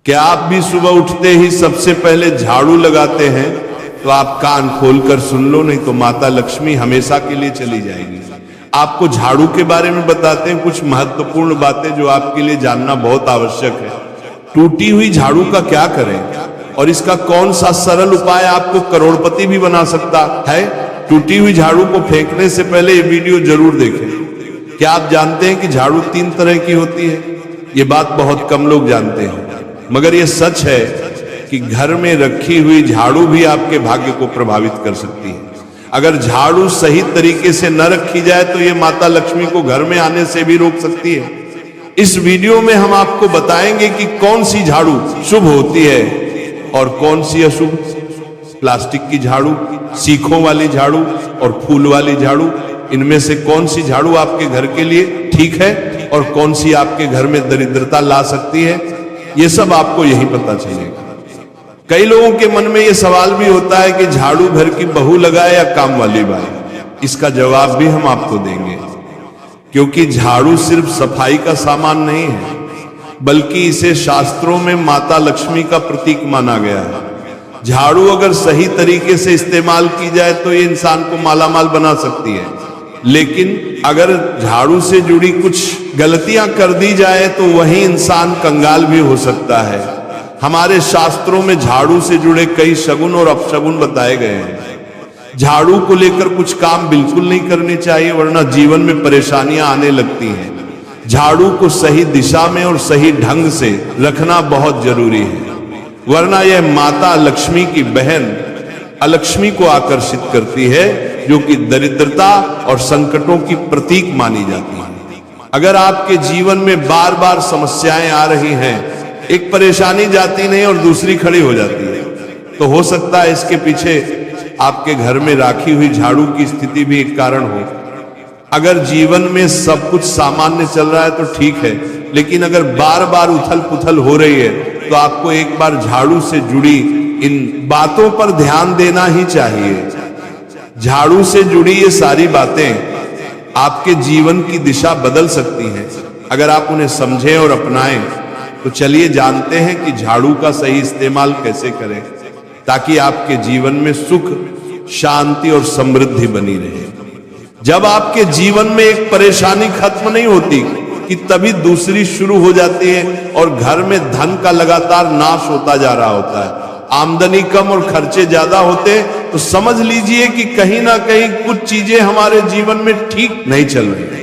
क्या आप भी सुबह उठते ही सबसे पहले झाड़ू लगाते हैं? तो आप कान खोलकर सुन लो, नहीं तो माता लक्ष्मी हमेशा के लिए चली जाएगी। आपको झाड़ू के बारे में बताते हैं कुछ महत्वपूर्ण बातें जो आपके लिए जानना बहुत आवश्यक है। टूटी हुई झाड़ू का क्या करें और इसका कौन सा सरल उपाय आपको करोड़पति भी बना सकता है। टूटी हुई झाड़ू को फेंकने से पहले ये वीडियो जरूर देखें। क्या आप जानते हैं कि झाड़ू 3 तरह की होती है? ये बात बहुत कम लोग जानते हैं, मगर ये सच है कि घर में रखी हुई झाड़ू भी आपके भाग्य को प्रभावित कर सकती है। अगर झाड़ू सही तरीके से न रखी जाए तो ये माता लक्ष्मी को घर में आने से भी रोक सकती है। इस वीडियो में हम आपको बताएंगे कि कौन सी झाड़ू शुभ होती है और कौन सी अशुभ। प्लास्टिक की झाड़ू, सीखों वाली झाड़ू और फूल वाली झाड़ू, इनमें से कौन सी झाड़ू आपके घर के लिए ठीक है और कौन सी आपके घर में दरिद्रता ला सकती है, ये सब आपको यही पता चलेगा। कई लोगों के मन में ये सवाल भी होता है कि झाड़ू घर की बहू लगाए या काम वाली बाई। इसका जवाब भी हम आपको देंगे, क्योंकि झाड़ू सिर्फ सफाई का सामान नहीं है, बल्कि इसे शास्त्रों में माता लक्ष्मी का प्रतीक माना गया है। झाड़ू अगर सही तरीके से इस्तेमाल की जाए तो ये इंसान को मालामाल बना सकती है, लेकिन अगर झाड़ू से जुड़ी कुछ गलतियां कर दी जाए तो वही इंसान कंगाल भी हो सकता है। हमारे शास्त्रों में झाड़ू से जुड़े कई शगुन और अपशगुन बताए गए हैं। झाड़ू को लेकर कुछ काम बिल्कुल नहीं करने चाहिए, वरना जीवन में परेशानियां आने लगती हैं। झाड़ू को सही दिशा में और सही ढंग से रखना बहुत जरूरी है, वरना यह माता लक्ष्मी की बहन अलक्ष्मी को आकर्षित करती है, जो कि दरिद्रता और संकटों की प्रतीक मानी जाती है। अगर आपके जीवन में बार बार समस्याएं आ रही हैं, एक परेशानी जाती नहीं और दूसरी खड़ी हो जाती है, तो हो सकता है इसके पीछे आपके घर में राखी हुई झाड़ू की स्थिति भी एक कारण हो। अगर जीवन में सब कुछ सामान्य चल रहा है तो ठीक है, लेकिन अगर बार बार उथल पुथल हो रही है तो आपको एक बार झाड़ू से जुड़ी इन बातों पर ध्यान देना ही चाहिए। झाड़ू से जुड़ी ये सारी बातें आपके जीवन की दिशा बदल सकती हैं अगर आप उन्हें समझें और अपनाएं। तो चलिए जानते हैं कि झाड़ू का सही इस्तेमाल कैसे करें, ताकि आपके जीवन में सुख, शांति और समृद्धि बनी रहे। जब आपके जीवन में एक परेशानी खत्म नहीं होती कि तभी दूसरी शुरू हो जाती है और घर में धन का लगातार नाश होता जा रहा होता है। आमदनी कम और खर्चे ज्यादा होते तो समझ लीजिए कि कहीं ना कहीं कुछ चीजें हमारे जीवन में ठीक नहीं चल रही।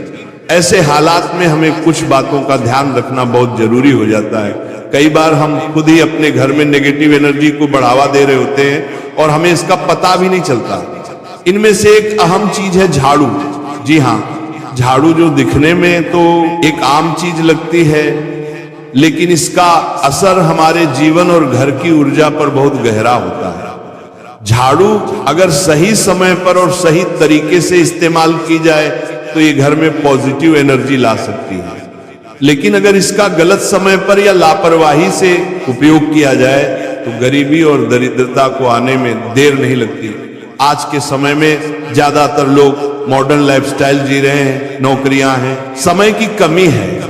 ऐसे हालात में हमें कुछ बातों का ध्यान रखना बहुत जरूरी हो जाता है। कई बार हम खुद ही अपने घर में नेगेटिव एनर्जी को बढ़ावा दे रहे होते हैं और हमें इसका पता भी नहीं चलता। इनमें से एक अहम चीज है झाड़ू। जी हाँ, झाड़ू जो दिखने में तो एक आम चीज लगती है, लेकिन इसका असर हमारे जीवन और घर की ऊर्जा पर बहुत गहरा होता है। झाड़ू अगर सही समय पर और सही तरीके से इस्तेमाल की जाए तो ये घर में पॉजिटिव एनर्जी ला सकती है, लेकिन अगर इसका गलत समय पर या लापरवाही से उपयोग किया जाए तो गरीबी और दरिद्रता को आने में देर नहीं लगती। आज के समय में ज्यादातर लोग मॉडर्न लाइफस्टाइल जी रहे हैं, नौकरियां हैं, समय की कमी है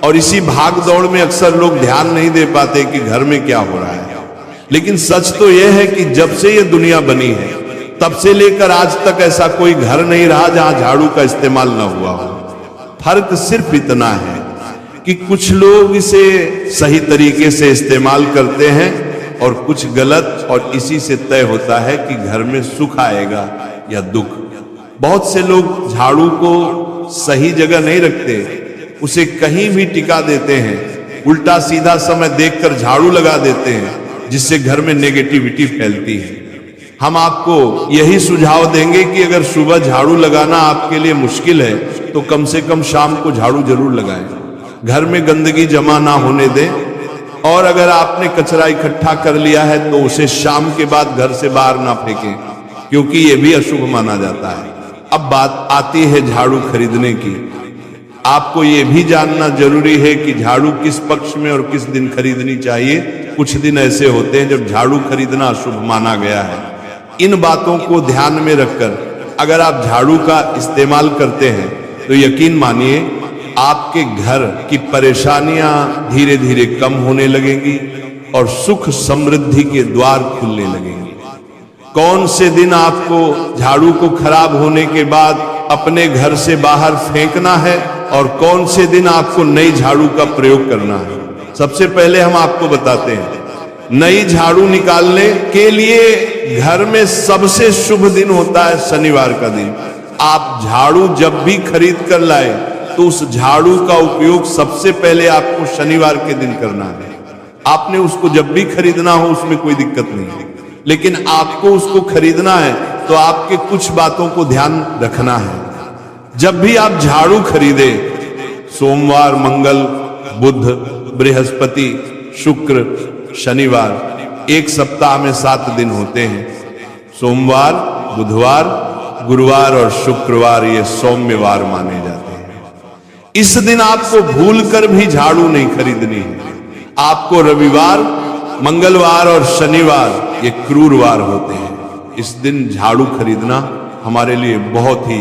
और इसी भाग दौड़ में अक्सर लोग ध्यान नहीं दे पाते कि घर में क्या हो रहा है। लेकिन सच तो यह है कि जब से ये दुनिया बनी है तब से लेकर आज तक ऐसा कोई घर नहीं रहा जहां झाड़ू का इस्तेमाल न हुआ हो। फर्क सिर्फ इतना है कि कुछ लोग इसे सही तरीके से इस्तेमाल करते हैं और कुछ गलत, और इसी से तय होता है कि घर में सुख आएगा या दुख। बहुत से लोग झाड़ू को सही जगह नहीं रखते, उसे कहीं भी टिका देते हैं, उल्टा सीधा समय देखकर झाड़ू लगा देते हैं, जिससे घर में नेगेटिविटी फैलती है। हम आपको यही सुझाव देंगे कि अगर सुबह झाड़ू लगाना आपके लिए मुश्किल है तो कम से कम शाम को झाड़ू जरूर लगाएं। घर में गंदगी जमा ना होने दें, और अगर आपने कचरा इकट्ठा कर लिया है तो उसे शाम के बाद घर से बाहर ना फेंकें, क्योंकि यह भी अशुभ माना जाता है। अब बात आती है झाड़ू खरीदने की। आपको यह भी जानना जरूरी है कि झाड़ू किस पक्ष में और किस दिन खरीदनी चाहिए। कुछ दिन ऐसे होते हैं जब झाड़ू खरीदना अशुभ माना गया है। इन बातों को ध्यान में रखकर अगर आप झाड़ू का इस्तेमाल करते हैं तो यकीन मानिए आपके घर की परेशानियां धीरे धीरे कम होने लगेंगी और सुख समृद्धि के द्वार खुलने लगेंगे। कौन से दिन आपको झाड़ू को खराब होने के बाद अपने घर से बाहर फेंकना है और कौन से दिन आपको नई झाड़ू का प्रयोग करना है, सबसे पहले हम आपको बताते हैं। नई झाड़ू निकालने के लिए घर में सबसे शुभ दिन होता है शनिवार का दिन। आप झाड़ू जब भी खरीद कर लाए तो उस झाड़ू का उपयोग सबसे पहले आपको शनिवार के दिन करना है। आपने उसको जब भी खरीदना हो उसमें कोई दिक्कत नहीं है, लेकिन आपको उसको खरीदना है तो आपके कुछ बातों को ध्यान रखना है। जब भी आप झाड़ू खरीदे, सोमवार, मंगल, बुध, बृहस्पति, शुक्र, शनिवार, एक सप्ताह में 7 दिन होते हैं। सोमवार, बुधवार, गुरुवार और शुक्रवार ये सौम्यवार माने जाते हैं। इस दिन आपको भूलकर भी झाड़ू नहीं खरीदनी है। आपको रविवार, मंगलवार और शनिवार ये क्रूरवार होते हैं। इस दिन झाड़ू खरीदना हमारे लिए बहुत ही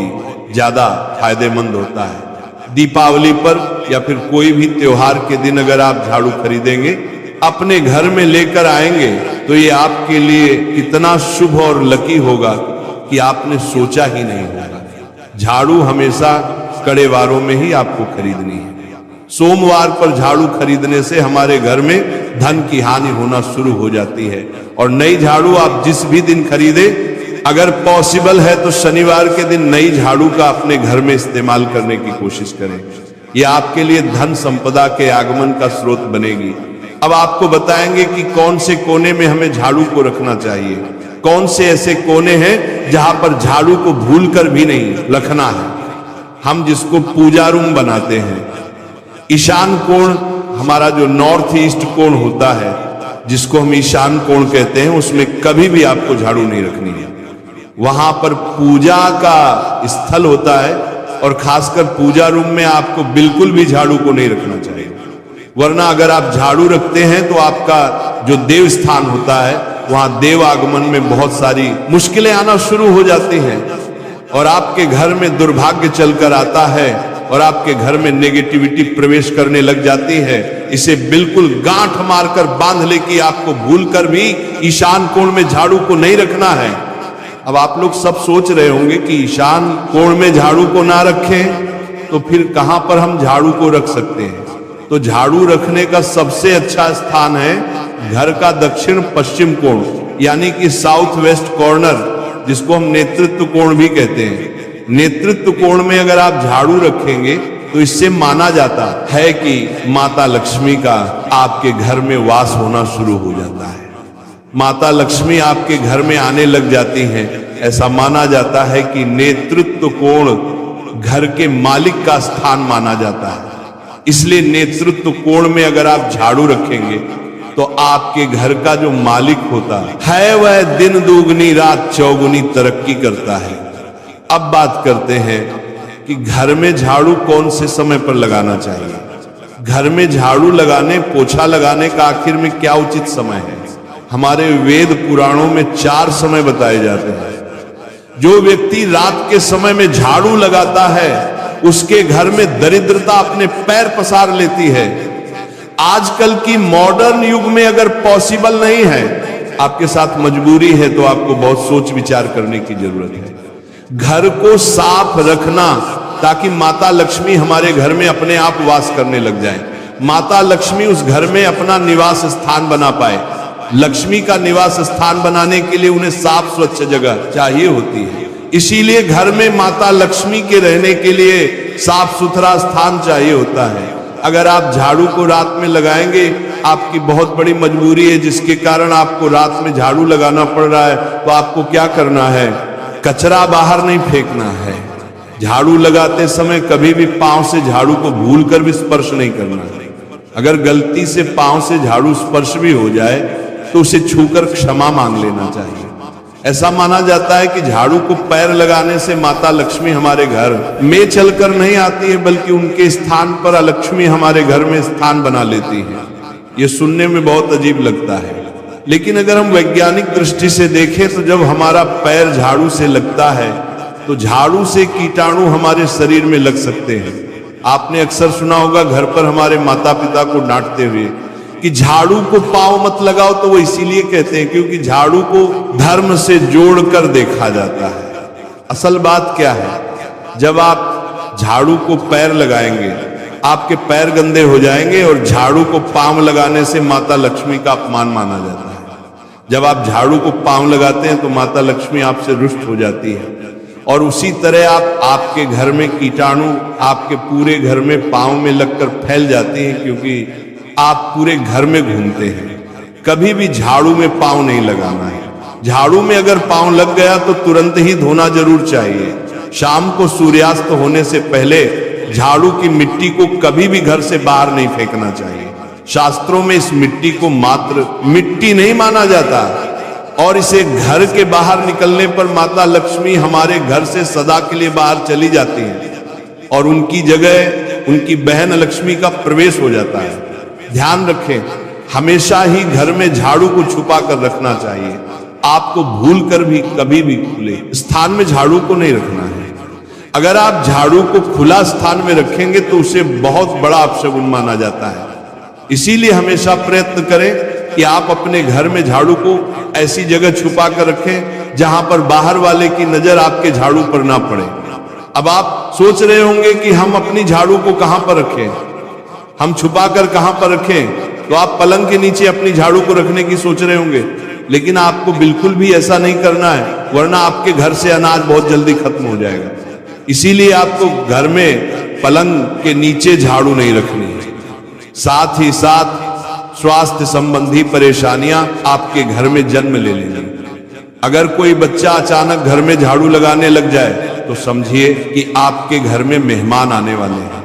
ज्यादा फायदेमंद होता है। दीपावली पर या फिर कोई भी त्योहार के दिन अगर आप झाड़ू खरीदेंगे, अपने घर में लेकर आएंगे तो ये आपके लिए कितना शुभ और लकी होगा कि आपने सोचा ही नहीं होगा। झाड़ू हमेशा कड़े वारों में ही आपको खरीदनी है। सोमवार पर झाड़ू खरीदने से हमारे घर में धन की हानि होना शुरू हो जाती है। और नई झाड़ू आप जिस भी दिन खरीदे, अगर पॉसिबल है तो शनिवार के दिन नई झाड़ू का अपने घर में इस्तेमाल करने की कोशिश करें। यह आपके लिए धन संपदा के आगमन का स्रोत बनेगी। अब आपको बताएंगे कि कौन से कोने में हमें झाड़ू को रखना चाहिए, कौन से ऐसे कोने हैं जहां पर झाड़ू को भूलकर भी नहीं रखना है। हम जिसको पूजा रूम बनाते हैं, ईशान कोण हमारा जो नॉर्थ ईस्ट कोण होता है, जिसको हम ईशान कोण कहते हैं, उसमें कभी भी आपको झाड़ू नहीं रखनी है। वहां पर पूजा का स्थल होता है और खासकर पूजा रूम में आपको बिल्कुल भी झाड़ू को नहीं रखना चाहिए। वरना अगर आप झाड़ू रखते हैं तो आपका जो देव स्थान होता है वहां देव आगमन में बहुत सारी मुश्किलें आना शुरू हो जाती हैं और आपके घर में दुर्भाग्य चलकर आता है और आपके घर में नेगेटिविटी प्रवेश करने लग जाती है। इसे बिल्कुल गांठ मारकर बांध ले कि आपको भूलकर भी ईशान कोण में झाड़ू को नहीं रखना है। अब आप लोग सब सोच रहे होंगे कि ईशान कोण में झाड़ू को ना रखें तो फिर कहां पर हम झाड़ू को रख सकते हैं। तो झाड़ू रखने का सबसे अच्छा स्थान है घर का दक्षिण पश्चिम कोण, यानी कि साउथ वेस्ट कॉर्नर, जिसको हम नेतृत्व कोण भी कहते हैं। नेतृत्व कोण में अगर आप झाड़ू रखेंगे तो इससे माना जाता है कि माता लक्ष्मी का आपके घर में वास होना शुरू हो जाता है। माता लक्ष्मी आपके घर में आने लग जाती हैं। ऐसा माना जाता है कि नेतृत्व कोण घर के मालिक का स्थान माना जाता है। इसलिए नेतृत्व कोण में अगर आप झाड़ू रखेंगे तो आपके घर का जो मालिक होता है वह दिन दुगनी रात चौगुनी तरक्की करता है। अब बात करते हैं कि घर में झाड़ू कौन से समय पर लगाना चाहिए। घर में झाड़ू लगाने, पोछा लगाने का आखिर में क्या उचित समय है। हमारे वेद पुराणों में 4 समय बताए जाते हैं। जो व्यक्ति रात के समय में झाड़ू लगाता है उसके घर में दरिद्रता अपने पैर पसार लेती है। आजकल की मॉडर्न युग में अगर पॉसिबल नहीं है, आपके साथ मजबूरी है, तो आपको बहुत सोच विचार करने की जरूरत है। घर को साफ रखना ताकि माता लक्ष्मी हमारे घर में अपने आप वास करने लग जाए। माता लक्ष्मी उस घर में अपना निवास स्थान बना पाए। लक्ष्मी का निवास स्थान बनाने के लिए उन्हें साफ स्वच्छ जगह चाहिए होती है। इसीलिए घर में माता लक्ष्मी के रहने के लिए साफ सुथरा स्थान चाहिए होता है। अगर आप झाड़ू को रात में लगाएंगे, आपकी बहुत बड़ी मजबूरी है जिसके कारण आपको रात में झाड़ू लगाना पड़ रहा है, तो आपको क्या करना है, कचरा बाहर नहीं फेंकना है। झाड़ू लगाते समय कभी भी पांव से झाड़ू को भूलकर भी स्पर्श नहीं करना है। अगर गलती से पांव से झाड़ू स्पर्श भी हो जाए तो उसे छूकर क्षमा मांग लेना चाहिए। ऐसा माना जाता है कि झाड़ू को पैर लगाने से माता लक्ष्मी हमारे घर में चलकर नहीं आती है, बल्कि उनके स्थान पर लक्ष्मी हमारे घर में स्थान बना लेती है। यह सुनने में बहुत अजीब लगता है, लेकिन अगर हम वैज्ञानिक दृष्टि से देखें तो जब हमारा पैर झाड़ू से लगता है तो झाड़ू से कीटाणु हमारे शरीर में लग सकते हैं, आपने अक्सर सुना होगा घर पर हमारे माता पिता को डांटते हुए कि झाड़ू को पांव मत लगाओ, तो वो इसीलिए कहते हैं क्योंकि झाड़ू को धर्म से जोड़कर देखा जाता है। असल बात क्या है, जब आप झाड़ू को पैर लगाएंगे आपके पैर गंदे हो जाएंगे, और झाड़ू को पांव लगाने से माता लक्ष्मी का अपमान माना जाता है। जब आप झाड़ू को पांव लगाते हैं तो माता लक्ष्मी आपसे रुष्ट हो जाती है, और उसी तरह आपके घर में कीटाणु आपके पूरे घर में पांव में लगकर फैल जाते हैं, क्योंकि आप पूरे घर में घूमते हैं। कभी भी झाड़ू में पांव नहीं लगाना है। झाड़ू में अगर पांव लग गया तो तुरंत ही धोना जरूर चाहिए। शाम को सूर्यास्त होने से पहले झाड़ू की मिट्टी को कभी भी घर से बाहर नहीं फेंकना चाहिए। शास्त्रों में इस मिट्टी को मात्र मिट्टी नहीं माना जाता, और इसे घर के बाहर निकलने पर माता लक्ष्मी हमारे घर से सदा के लिए बाहर चली जाती हैं, और उनकी जगह उनकी बहन लक्ष्मी का प्रवेश हो जाता है। ध्यान रखें, हमेशा ही घर में झाड़ू को छुपा कर रखना चाहिए। आपको भूल कर भी कभी भी खुले स्थान में झाड़ू को नहीं रखना है। अगर आप झाड़ू को खुला स्थान में रखेंगे तो उसे बहुत बड़ा अपशगुन माना जाता है। इसीलिए हमेशा प्रयत्न करें कि आप अपने घर में झाड़ू को ऐसी जगह छुपा कर रखें जहां पर बाहर वाले की नजर आपके झाड़ू पर ना पड़े। अब आप सोच रहे होंगे कि हम अपनी झाड़ू को कहां पर रखें, हम छुपा कर कहां पर रखें, तो आप पलंग के नीचे अपनी झाड़ू को रखने की सोच रहे होंगे, लेकिन आपको बिल्कुल भी ऐसा नहीं करना है, वरना आपके घर से अनाज बहुत जल्दी खत्म हो जाएगा। इसीलिए आपको घर में पलंग के नीचे झाड़ू नहीं रखनी है। साथ ही साथ स्वास्थ्य संबंधी परेशानियां आपके घर में जन्म ले लेंगी। अगर कोई बच्चा अचानक घर में झाड़ू लगाने लग जाए तो समझिए कि आपके घर में मेहमान आने वाले हैं।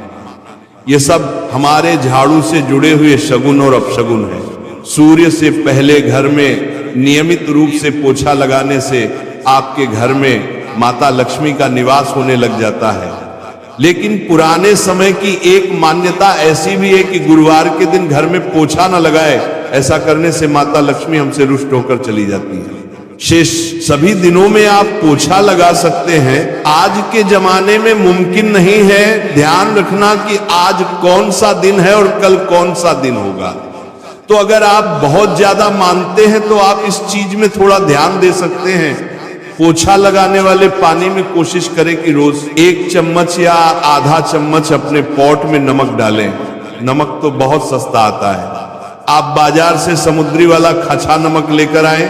ये सब हमारे झाड़ू से जुड़े हुए शगुन और अपशगुन है। सूर्य से पहले घर में नियमित रूप से पोछा लगाने से आपके घर में माता लक्ष्मी का निवास होने लग जाता है। लेकिन पुराने समय की एक मान्यता ऐसी भी है कि गुरुवार के दिन घर में पोछा न लगाए, ऐसा करने से माता लक्ष्मी हमसे रुष्ट होकर चली जाती है। शेष सभी दिनों में आप पोछा लगा सकते हैं। आज के जमाने में मुमकिन नहीं है। ध्यान रखना कि आज कौन सा दिन है और कल कौन सा दिन होगा। तो अगर आप बहुत ज्यादा मानते हैं तो आप इस चीज में थोड़ा ध्यान दे सकते हैं। पोछा लगाने वाले पानी में कोशिश करें कि रोज 1 चम्मच या आधा चम्मच अपने पॉट में नमक डालें। नमक तो बहुत सस्ता आता है। आप बाजार से समुद्री वाला खचा नमक लेकर आए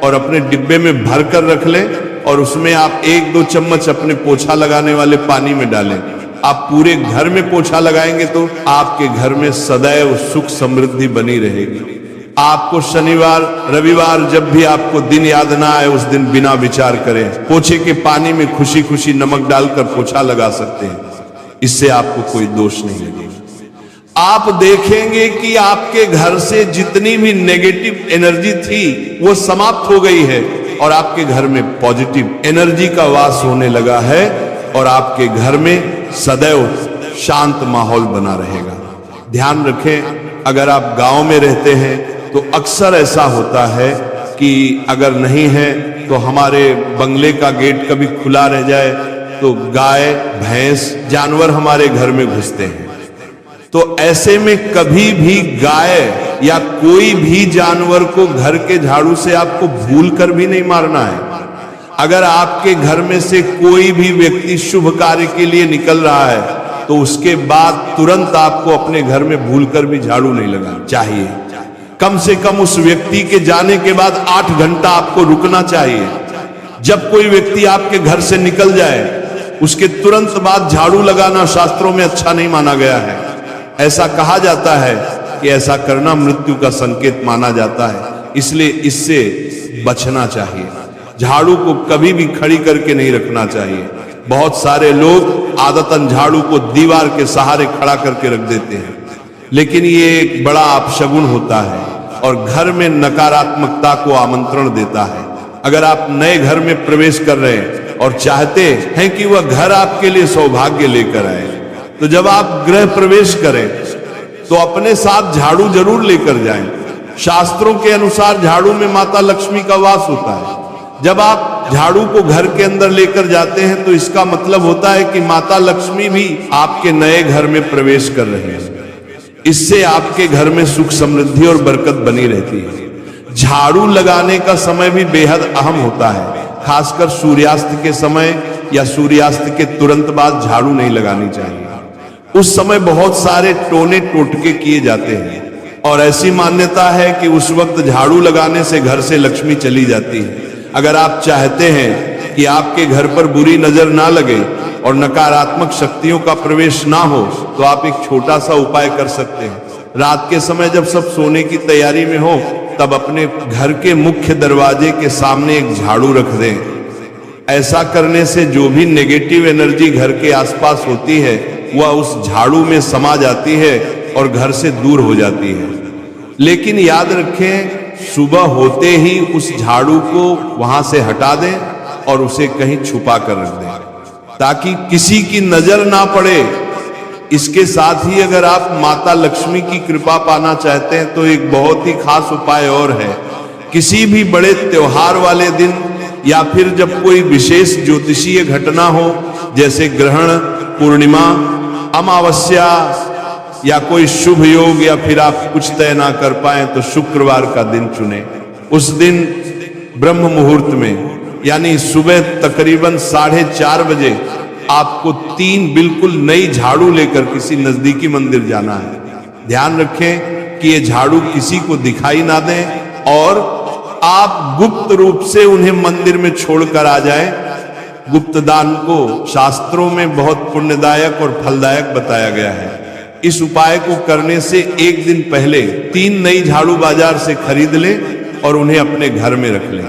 और अपने डिब्बे में भर कर रख लें, और उसमें आप 1-2 चम्मच अपने पोछा लगाने वाले पानी में डालें। आप पूरे घर में पोछा लगाएंगे तो आपके घर में सदैव सुख समृद्धि बनी रहेगी। आपको शनिवार रविवार जब भी आपको दिन याद ना आए, उस दिन बिना विचार करें पोछे के पानी में खुशी खुशी नमक डालकर पोछा लगा सकते हैं। इससे आपको कोई दोष नहीं लगेगा। आप देखेंगे कि आपके घर से जितनी भी नेगेटिव एनर्जी थी वो समाप्त हो गई है, और आपके घर में पॉजिटिव एनर्जी का वास होने लगा है, और आपके घर में सदैव शांत माहौल बना रहेगा। ध्यान रखें, अगर आप गांव में रहते हैं तो अक्सर ऐसा होता है कि अगर नहीं है तो हमारे बंगले का गेट कभी खुला रह जाए तो गाय भैंस जानवर हमारे घर में घुसते हैं। तो ऐसे में कभी भी गाय या कोई भी जानवर को घर के झाड़ू से आपको भूल कर भी नहीं मारना है। अगर आपके घर में से कोई भी व्यक्ति शुभ कार्य के लिए निकल रहा है तो उसके बाद तुरंत आपको अपने घर में भूलकर भी झाड़ू नहीं लगाना चाहिए। कम से कम उस व्यक्ति के जाने के बाद 8 घंटा आपको रुकना चाहिए। जब कोई व्यक्ति आपके घर से निकल जाए उसके तुरंत बाद झाड़ू लगाना शास्त्रों में अच्छा नहीं माना गया है। ऐसा कहा जाता है कि ऐसा करना मृत्यु का संकेत माना जाता है, इसलिए इससे बचना चाहिए। झाड़ू को कभी भी खड़ी करके नहीं रखना चाहिए। बहुत सारे लोग आदतन झाड़ू को दीवार के सहारे खड़ा करके रख देते हैं, लेकिन ये एक बड़ा अपशगुन होता है और घर में नकारात्मकता को आमंत्रण देता है। अगर आप नए घर में प्रवेश कर रहे हैं और चाहते हैं कि वह घर आपके लिए सौभाग्य लेकर आए, तो जब आप गृह प्रवेश करें तो अपने साथ झाड़ू जरूर लेकर जाएं। शास्त्रों के अनुसार झाड़ू में माता लक्ष्मी का वास होता है। जब आप झाड़ू को घर के अंदर लेकर जाते हैं तो इसका मतलब होता है कि माता लक्ष्मी भी आपके नए घर में प्रवेश कर रही है। इससे आपके घर में सुख समृद्धि और बरकत बनी रहती है। झाड़ू लगाने का समय भी बेहद अहम होता है, खासकर सूर्यास्त के समय या सूर्यास्त के तुरंत बाद झाड़ू नहीं लगानी चाहिए। उस समय बहुत सारे टोने टोटके किए जाते हैं और ऐसी मान्यता है कि उस वक्त झाड़ू लगाने से घर से लक्ष्मी चली जाती है। अगर आप चाहते हैं कि आपके घर पर बुरी नजर ना लगे और नकारात्मक शक्तियों का प्रवेश ना हो तो आप एक छोटा सा उपाय कर सकते हैं। रात के समय जब सब सोने की तैयारी में हो तब अपने घर के मुख्य दरवाजे के सामने एक झाड़ू रख दें। ऐसा करने से जो भी नेगेटिव एनर्जी घर के आसपास होती है वह उस झाड़ू में समा जाती है और घर से दूर हो जाती है। लेकिन याद रखें, सुबह होते ही उस झाड़ू को वहां से हटा दें और उसे कहीं छुपा कर रख दें ताकि किसी की नजर ना पड़े। इसके साथ ही अगर आप माता लक्ष्मी की कृपा पाना चाहते हैं तो एक बहुत ही खास उपाय और है। किसी भी बड़े त्योहार वाले दिन या फिर जब कोई विशेष ज्योतिषीय घटना हो, जैसे ग्रहण, पूर्णिमा, अमावस्या या कोई शुभ योग, या फिर आप कुछ तय ना कर पाए तो शुक्रवार का दिन चुने। उस दिन ब्रह्म मुहूर्त में यानी सुबह तकरीबन 4:30 बजे आपको 3 बिल्कुल नई झाड़ू लेकर किसी नजदीकी मंदिर जाना है। ध्यान रखें कि ये झाड़ू किसी को दिखाई ना दें और आप गुप्त रूप से उन्हें मंदिर में छोड़कर आ जाएं। गुप्त दान को शास्त्रों में बहुत पुण्यदायक और फलदायक बताया गया है। इस उपाय को करने से एक दिन पहले 3 नई झाड़ू बाजार से खरीद लें और उन्हें अपने घर में रख लें।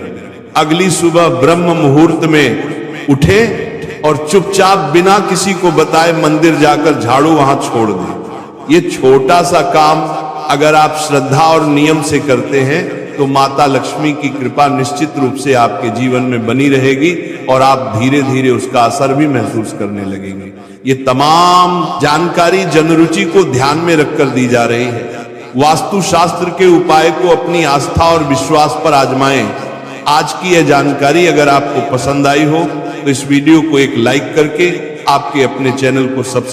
अगली सुबह ब्रह्म मुहूर्त में उठे और चुपचाप बिना किसी को बताए मंदिर जाकर झाड़ू वहां छोड़ दें। ये छोटा सा काम अगर आप श्रद्धा और नियम से करते हैं तो माता लक्ष्मी की कृपा निश्चित रूप से आपके जीवन में बनी रहेगी और आप धीरे धीरे उसका असर भी महसूस करने लगेंगे। ये तमाम जानकारी जनरुचि को ध्यान में रखकर दी जा रही है। वास्तु शास्त्र के उपाय को अपनी आस्था और विश्वास पर आजमाएं। आज की यह जानकारी अगर आपको पसंद आई हो तो इस वीडियो को एक लाइक करके आपके अपने चैनल को सब्सक्राइब